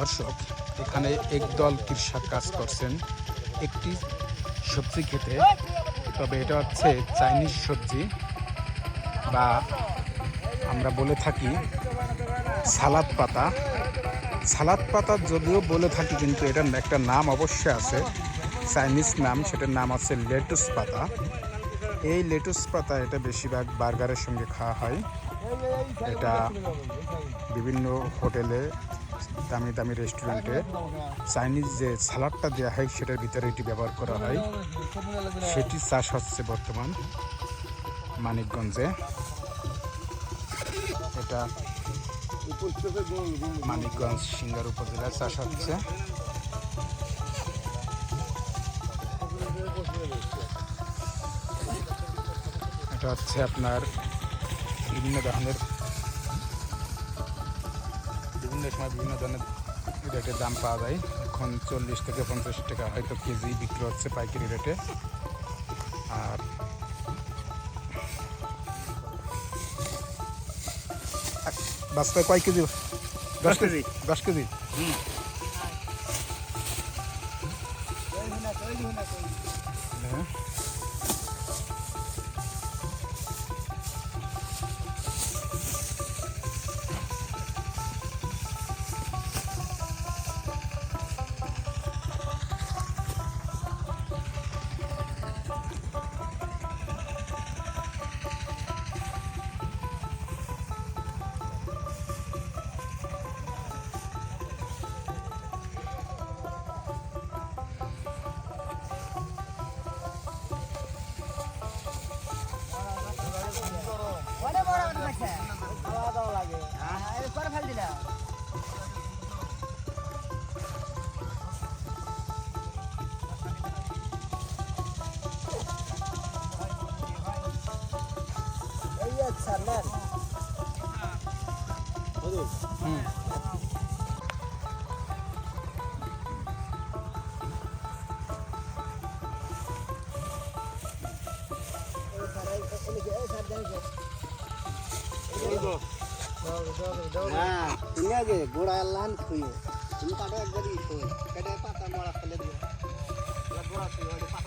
দর্শক, এখানে একদল কৃষক কাজ করছেন একটি সবজি খেতে। তবে এটা হচ্ছে চাইনিজ সবজি, বা আমরা বলে থাকি সালাদ পাতা। সালাদ পাতা যদিও বলে থাকি, কিন্তু এটার একটা নাম অবশ্যই আছে, চাইনিজ নাম। সেটার নাম আছে লেটুস পাতা। এই লেটুস পাতা এটা বেশিরভাগ বার্গারের সঙ্গে খাওয়া হয়। এটা বিভিন্ন হোটেলে, দামি দামি রেস্টুরেন্টে চাইনিজ যে সালাডটা দেওয়া হয় সেটার ভিতরে এটি ব্যবহার করা হয়। সেটি চাষ হচ্ছে বর্তমান মানিকগঞ্জে। এটা মানিকগঞ্জ সিঙ্গার উপজেলায় চাষ হচ্ছে। এটা হচ্ছে আপনার বিভিন্ন সময় বিভিন্ন ধরনের রেটের দাম পাওয়া যায়। এখন 40 থেকে 50 টাকা হয়তো কেজি বিক্রি হচ্ছে পাইকারি রেটে। আর বাস্তায় কয় কেজি? 10 কেজি। 10 কেজি। হ্যাঁ, তুমি আগে গোড়া লান খুঁয়ে তুমি কাটো একবারই খুঁয়ে কেটে পাতা মরা ফেলে দিও গোড়া খুঁয়ে